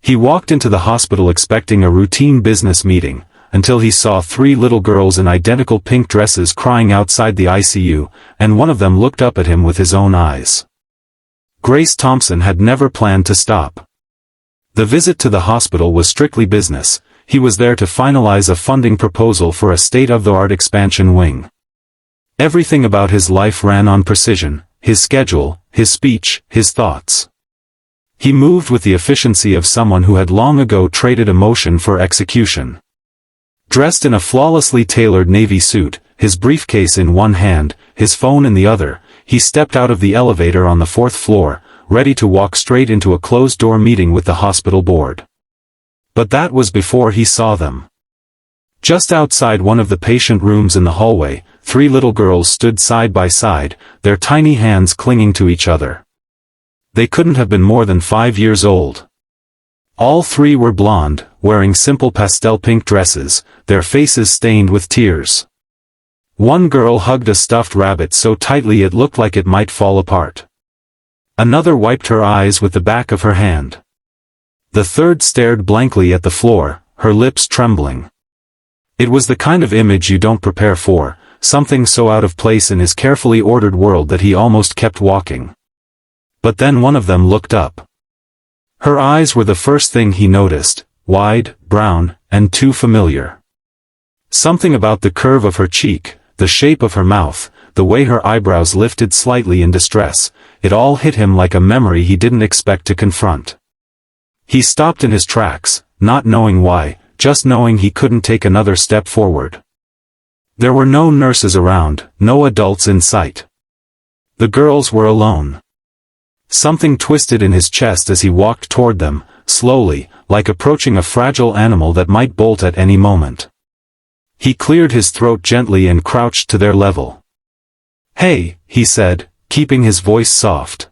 He walked into the hospital expecting a routine business meeting, until he saw 3 little girls in identical pink dresses crying outside the ICU, and one of them looked up at him with his own eyes. Grace Thompson had never planned to stop. The visit to the hospital was strictly business. He was there to finalize a funding proposal for a state-of-the-art expansion wing. Everything about his life ran on precision, his schedule, his speech, his thoughts. He moved with the efficiency of someone who had long ago traded emotion for execution. Dressed in a flawlessly tailored navy suit, his briefcase in one hand, his phone in the other, he stepped out of the elevator on the 4th floor, ready to walk straight into a closed-door meeting with the hospital board. But that was before he saw them. Just outside one of the patient rooms in the hallway, 3 little girls stood side by side, their tiny hands clinging to each other. They couldn't have been more than 5 years old. All 3 were blonde, wearing simple pastel pink dresses, their faces stained with tears. One girl hugged a stuffed rabbit so tightly it looked like it might fall apart. Another wiped her eyes with the back of her hand. The 3rd stared blankly at the floor, her lips trembling. It was the kind of image you don't prepare for, something so out of place in his carefully ordered world that he almost kept walking. But then one of them looked up. Her eyes were the first thing he noticed, wide, brown, and too familiar. Something about the curve of her cheek, the shape of her mouth, the way her eyebrows lifted slightly in distress, it all hit him like a memory he didn't expect to confront. He stopped in his tracks, not knowing why, just knowing he couldn't take another step forward. There were no nurses around, no adults in sight. The girls were alone. Something twisted in his chest as he walked toward them, slowly, like approaching a fragile animal that might bolt at any moment. He cleared his throat gently and crouched to their level. "Hey," he said, keeping his voice soft.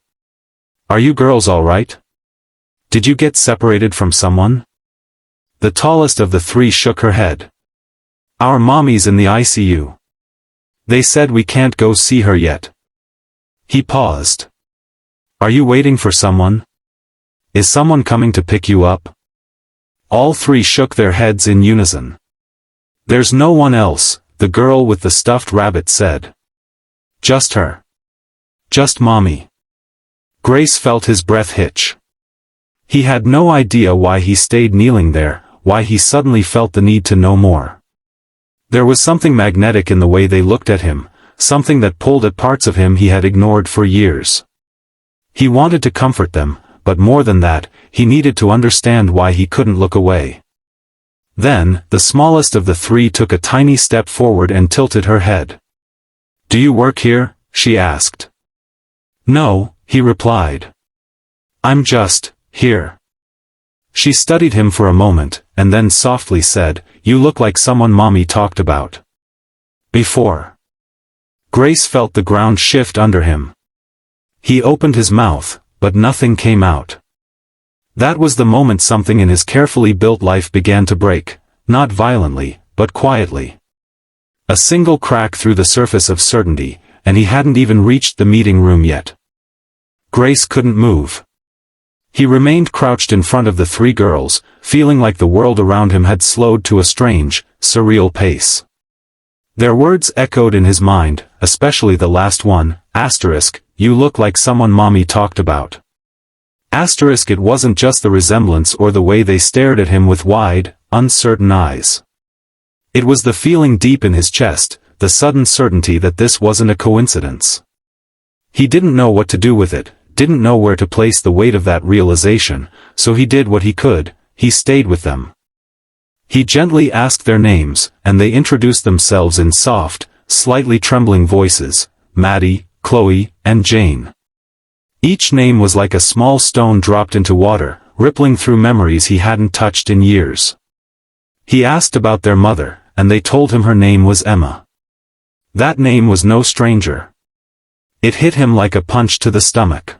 "Are you girls all right? Did you get separated from someone?" The tallest of the 3 shook her head. "Our mommy's in the ICU. They said we can't go see her yet." He paused. "Are you waiting for someone? Is someone coming to pick you up?" All 3 shook their heads in unison. "There's no one else," the girl with the stuffed rabbit said. "Just her. Just mommy." Grace felt his breath hitch. He had no idea why he stayed kneeling there, why he suddenly felt the need to know more. There was something magnetic in the way they looked at him, something that pulled at parts of him he had ignored for years. He wanted to comfort them, but more than that, he needed to understand why he couldn't look away. Then, the smallest of the 3 took a tiny step forward and tilted her head. "Do you work here?" she asked. "No," he replied. "I'm just here." She studied him for a moment, and then softly said, "You look like someone mommy talked about before." Grace felt the ground shift under him. He opened his mouth, but nothing came out. That was the moment something in his carefully built life began to break, not violently, but quietly. A single crack through the surface of certainty, and he hadn't even reached the meeting room yet. Grace couldn't move. He remained crouched in front of the 3 girls, feeling like the world around him had slowed to a strange, surreal pace. Their words echoed in his mind, especially the last one, "You look like someone mommy talked about." It wasn't just the resemblance or the way they stared at him with wide, uncertain eyes. It was the feeling deep in his chest, the sudden certainty that this wasn't a coincidence. He didn't know what to do with it, didn't know where to place the weight of that realization, so he did what he could, he stayed with them. He gently asked their names, and they introduced themselves in soft, slightly trembling voices, Maddie, Chloe, and Jane. Each name was like a small stone dropped into water, rippling through memories he hadn't touched in years. He asked about their mother, and they told him her name was Emma. That name was no stranger. It hit him like a punch to the stomach.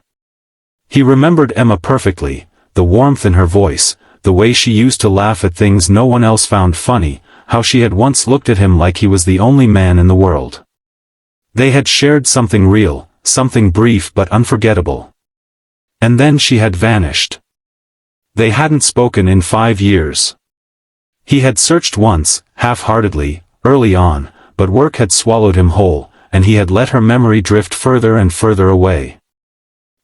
He remembered Emma perfectly, the warmth in her voice, the way she used to laugh at things no one else found funny, how she had once looked at him like he was the only man in the world. They had shared something real, something brief but unforgettable. And then she had vanished. They hadn't spoken in 5 years. He had searched once, half-heartedly, early on, but work had swallowed him whole, and he had let her memory drift further and further away.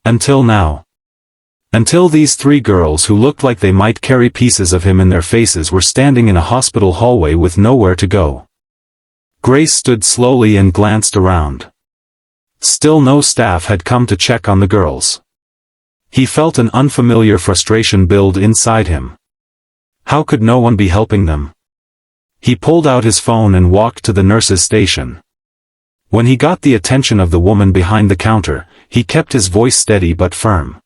Until now. Until these 3 girls who looked like they might carry pieces of him in their faces were standing in a hospital hallway with nowhere to go. Grace stood slowly and glanced around. Still no staff had come to check on the girls. He felt an unfamiliar frustration build inside him. How could no one be helping them? He pulled out his phone and walked to the nurse's station. When he got the attention of the woman behind the counter, he kept his voice steady but firm.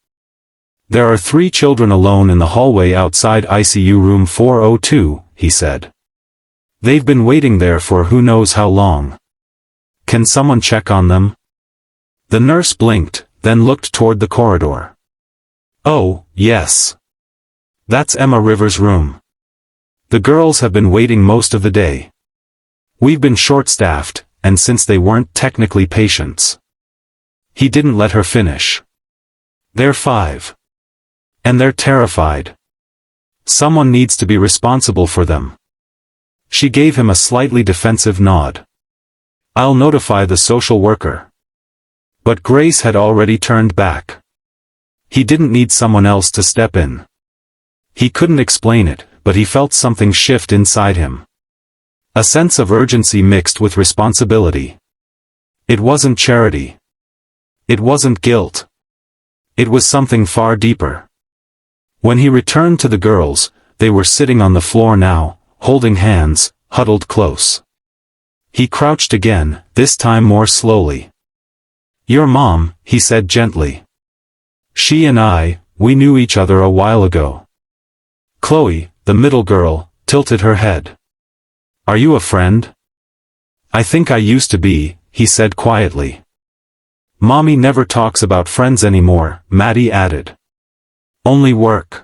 "There are 3 children alone in the hallway outside ICU room 402, he said. "They've been waiting there for who knows how long. Can someone check on them?" The nurse blinked, then looked toward the corridor. "Oh, yes. That's Emma Rivers' room. The girls have been waiting most of the day. We've been short-staffed, and since they weren't technically patients." He didn't let her finish. "They're 5. And they're terrified. Someone needs to be responsible for them." She gave him a slightly defensive nod. "I'll notify the social worker." But Grace had already turned back. He didn't need someone else to step in. He couldn't explain it, but he felt something shift inside him. A sense of urgency mixed with responsibility. It wasn't charity. It wasn't guilt. It was something far deeper. When he returned to the girls, they were sitting on the floor now, holding hands, huddled close. He crouched again, this time more slowly. "Your mom," he said gently. "She and we knew each other a while ago." Chloe, the middle girl, tilted her head. "Are you a friend?" "I think I used to be," he said quietly. "Mommy never talks about friends anymore," Maddie added. "Only work.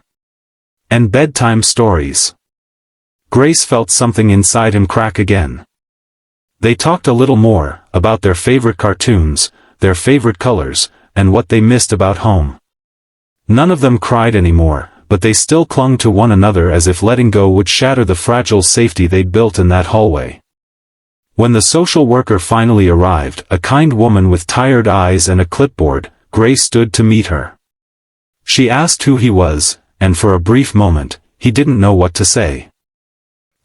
And bedtime stories." Grace felt something inside him crack again. They talked a little more, about their favorite cartoons, their favorite colors, and what they missed about home. None of them cried anymore, but they still clung to one another as if letting go would shatter the fragile safety they'd built in that hallway. When the social worker finally arrived, a kind woman with tired eyes and a clipboard, Grace stood to meet her. She asked who he was, and for a brief moment, he didn't know what to say.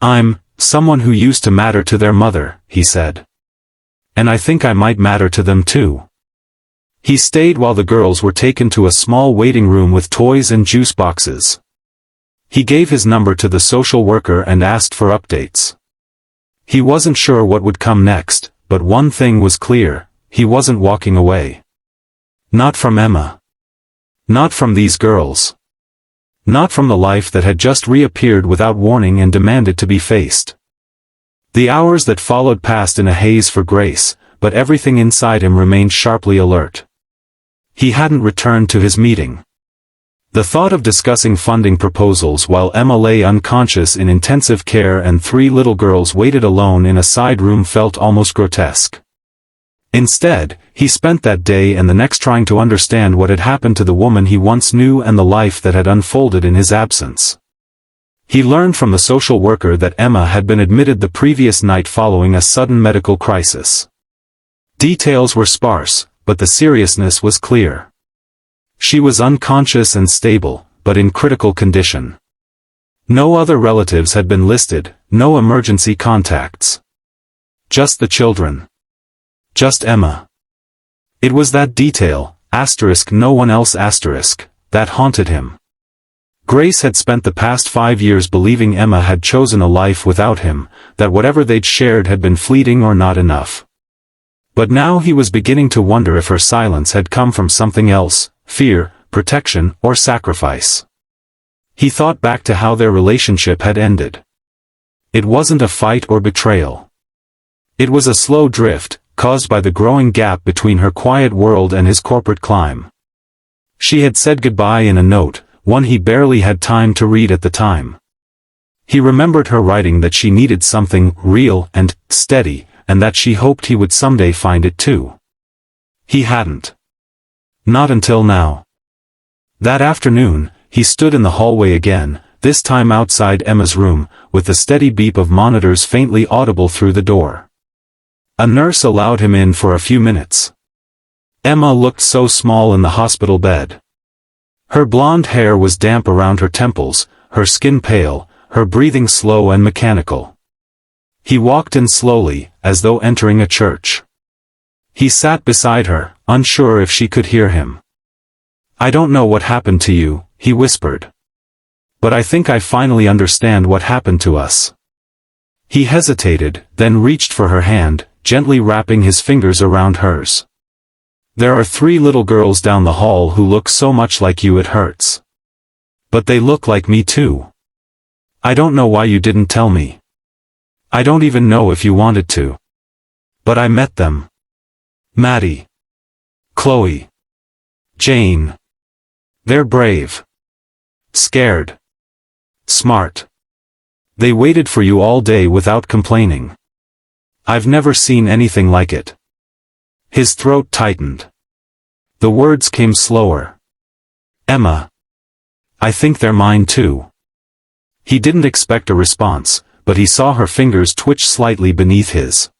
"I'm someone who used to matter to their mother," he said. "And I think I might matter to them too." He stayed while the girls were taken to a small waiting room with toys and juice boxes. He gave his number to the social worker and asked for updates. He wasn't sure what would come next, but one thing was clear, he wasn't walking away. Not from Emma. Not from these girls. Not from the life that had just reappeared without warning and demanded to be faced. The hours that followed passed in a haze for Grace, but everything inside him remained sharply alert. He hadn't returned to his meeting. The thought of discussing funding proposals while Emma lay unconscious in intensive care and 3 little girls waited alone in a side room felt almost grotesque. Instead, he spent that day and the next trying to understand what had happened to the woman he once knew and the life that had unfolded in his absence. He learned from the social worker that Emma had been admitted the previous night following a sudden medical crisis. Details were sparse, but the seriousness was clear. She was unconscious and stable, but in critical condition. No other relatives had been listed, no emergency contacts. Just the children. Just Emma. It was that detail, no one else, that haunted him. Grace had spent the past 5 years believing Emma had chosen a life without him, that whatever they'd shared had been fleeting or not enough. But now he was beginning to wonder if her silence had come from something else, fear, protection, or sacrifice. He thought back to how their relationship had ended. It wasn't a fight or betrayal. It was a slow drift, caused by the growing gap between her quiet world and his corporate climb. She had said goodbye in a note, one he barely had time to read at the time. He remembered her writing that she needed something real and steady, and that she hoped he would someday find it too. He hadn't. Not until now. That afternoon, he stood in the hallway again, this time outside Emma's room, with the steady beep of monitors faintly audible through the door. A nurse allowed him in for a few minutes. Emma looked so small in the hospital bed. Her blonde hair was damp around her temples, her skin pale, her breathing slow and mechanical. He walked in slowly, as though entering a church. He sat beside her, unsure if she could hear him. "I don't know what happened to you," he whispered. "But I think I finally understand what happened to us." He hesitated, then reached for her hand, gently wrapping his fingers around hers. "There are 3 little girls down the hall who look so much like you it hurts. But they look like me too. I don't know why you didn't tell me. I don't even know if you wanted to. But I met them. Maddie. Chloe. Jane. They're brave. Scared. Smart. They waited for you all day without complaining. I've never seen anything like it." His throat tightened. The words came slower. "Emma. I think they're mine too." He didn't expect a response, but he saw her fingers twitch slightly beneath his.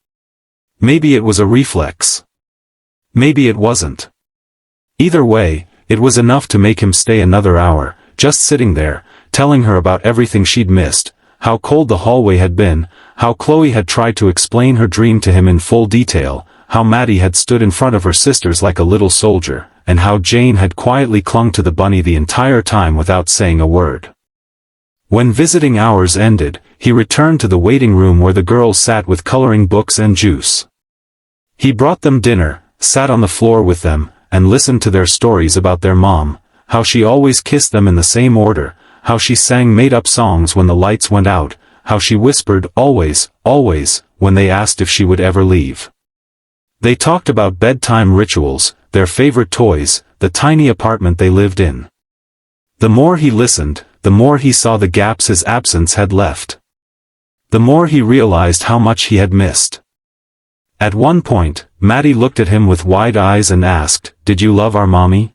Maybe it was a reflex. Maybe it wasn't. Either way, it was enough to make him stay another hour, just sitting there, telling her about everything she'd missed, how cold the hallway had been, how Chloe had tried to explain her dream to him in full detail, how Maddie had stood in front of her sisters like a little soldier, and how Jane had quietly clung to the bunny the entire time without saying a word. When visiting hours ended, he returned to the waiting room where the girls sat with coloring books and juice. He brought them dinner, sat on the floor with them, and listened to their stories about their mom, how she always kissed them in the same order, how she sang made-up songs when the lights went out, how she whispered always, always, when they asked if she would ever leave. They talked about bedtime rituals, their favorite toys, the tiny apartment they lived in. The more he listened, the more he saw the gaps his absence had left. The more he realized how much he had missed. At one point, Maddie looked at him with wide eyes and asked, "Did you love our mommy?"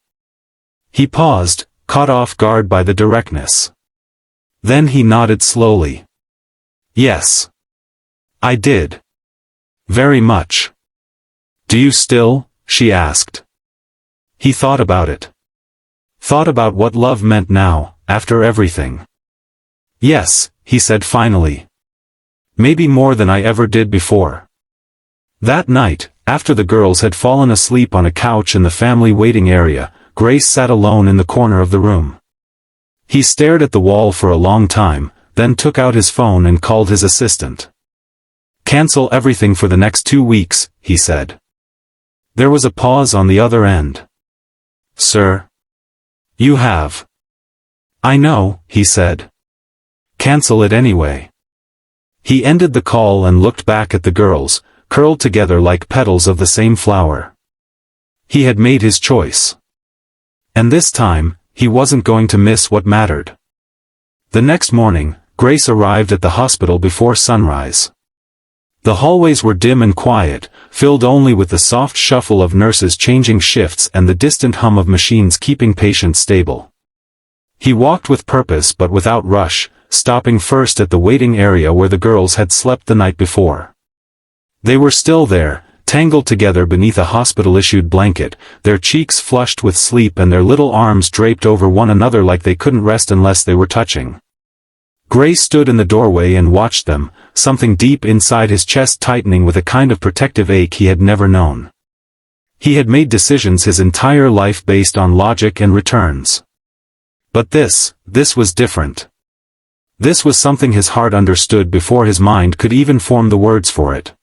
He paused, caught off guard by the directness. Then he nodded slowly. "Yes. I did. Very much." "Do you still?" she asked. He thought about it. Thought about what love meant now, after everything. "Yes," he said finally. "Maybe more than I ever did before." That night, after the girls had fallen asleep on a couch in the family waiting area, Grace sat alone in the corner of the room. He stared at the wall for a long time, then took out his phone and called his assistant. "Cancel everything for the next 2 weeks," he said. There was a pause on the other end. "Sir? You have." "I know," he said. "Cancel it anyway." He ended the call and looked back at the girls, curled together like petals of the same flower. He had made his choice. And this time, he wasn't going to miss what mattered. The next morning, Grace arrived at the hospital before sunrise. The hallways were dim and quiet, filled only with the soft shuffle of nurses changing shifts and the distant hum of machines keeping patients stable. He walked with purpose but without rush, stopping first at the waiting area where the girls had slept the night before. They were still there, tangled together beneath a hospital-issued blanket, their cheeks flushed with sleep and their little arms draped over one another like they couldn't rest unless they were touching. Grace stood in the doorway and watched them, something deep inside his chest tightening with a kind of protective ache he had never known. He had made decisions his entire life based on logic and returns. But this was different. This was something his heart understood before his mind could even form the words for it.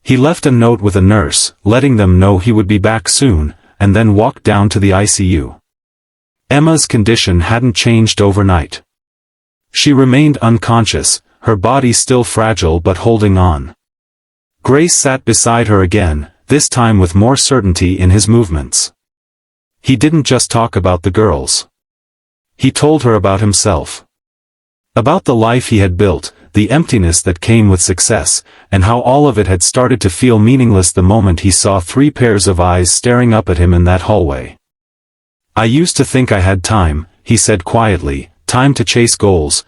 He left a note with a nurse, letting them know he would be back soon, and then walked down to the ICU. Emma's condition hadn't changed overnight. She remained unconscious, her body still fragile but holding on. Grace sat beside her again, this time with more certainty in his movements. He didn't just talk about the girls. He told her about himself. About the life he had built, the emptiness that came with success, and how all of it had started to feel meaningless the moment he saw 3 pairs of eyes staring up at him in that hallway. "I used to think I had time," he said quietly, time to chase goals,